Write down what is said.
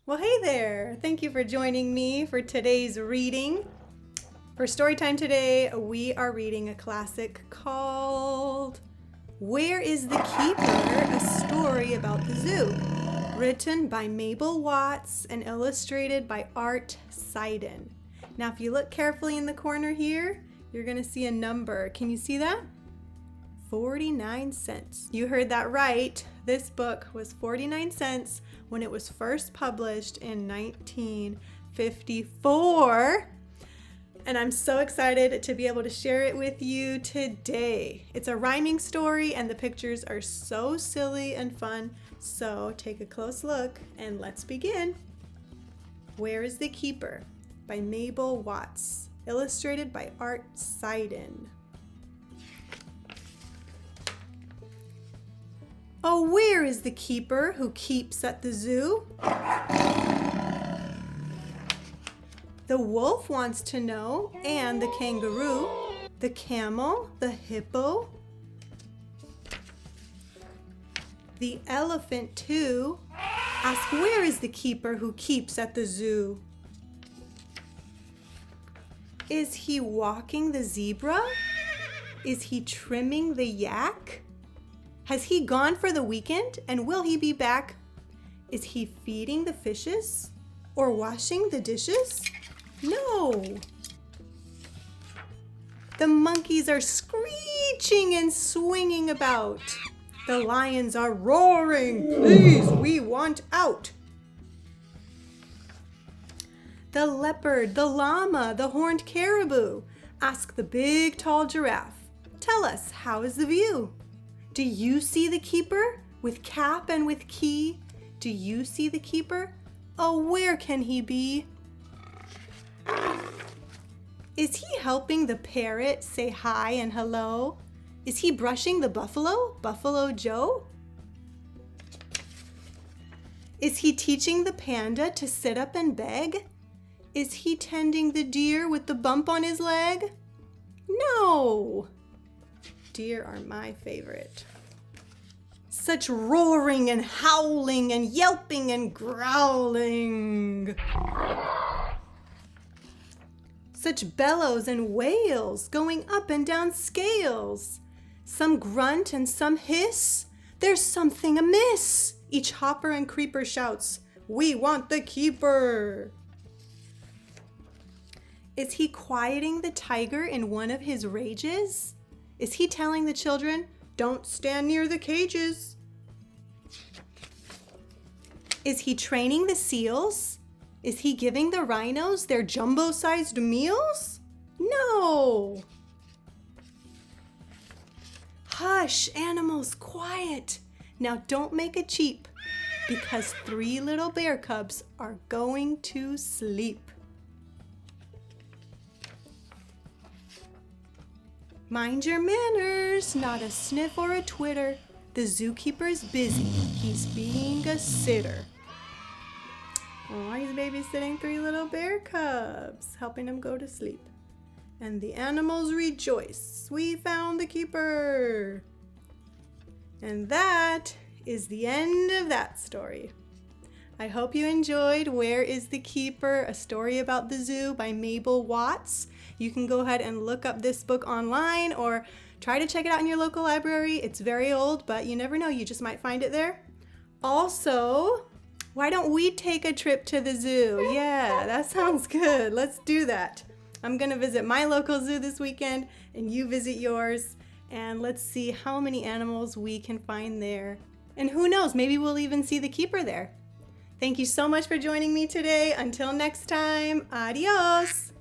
Well, hey there! Thank you for joining me for today's reading. For story time today, we are reading a classic called Where is the Keeper? A story about the zoo. Written by Mabel Watts and illustrated by Art Seiden. Now, if you look carefully in the corner here, you're going to see a number. Can you see that? 49 cents. You heard that right. This book was 49 cents when it was first published in 1954. And I'm so excited to be able to share it with you today. It's a rhyming story and the pictures are so silly and fun. So take a close look and let's begin. Where is the Keeper? By Mabel Watts. Illustrated by Art Seiden. Oh, where is the keeper who keeps at the zoo? The wolf wants to know, and the kangaroo, the camel, the hippo, the elephant too. Ask, where is the keeper who keeps at the zoo? Is he walking the zebra? Is he trimming the yak? Has he gone for the weekend and will he be back? Is he feeding the fishes or washing the dishes? No. The monkeys are screeching and swinging about. The lions are roaring, please, we want out. The leopard, the llama, the horned caribou ask the big tall giraffe, tell us, how is the view? Do you see the keeper with cap and with key? Do you see the keeper? Oh, where can he be? Is he helping the parrot say hi and hello? Is he brushing the buffalo, Buffalo Joe? Is he teaching the panda to sit up and beg? Is he tending the deer with the bump on his leg? No. Deer are my favorite. Such roaring and howling and yelping and growling. Such bellows and wails going up and down scales. Some grunt and some hiss. There's something amiss. Each hopper and creeper shouts, we want the keeper. Is he quieting the tiger in one of his rages? Is he telling the children, don't stand near the cages? Is he training the seals? Is he giving the rhinos their jumbo-sized meals? No. Hush, animals, quiet. Now don't make a cheep, because 3 little bear cubs are going to sleep. Mind your manners, not a sniff or a twitter. The zookeeper's busy, he's being a sitter. Oh, he's babysitting 3 little bear cubs, helping them go to sleep. And the animals rejoice, we found the keeper. And that is the end of that story. I hope you enjoyed Where is the Keeper? A story about the zoo by Mabel Watts. You can go ahead and look up this book online or try to check it out in your local library. It's very old, but you never know, you just might find it there. Also, why don't we take a trip to the zoo? Yeah, that sounds good. Let's do that. I'm gonna visit my local zoo this weekend and you visit yours, and let's see how many animals we can find there. And who knows, maybe we'll even see the keeper there. Thank you so much for joining me today. Until next time, adios.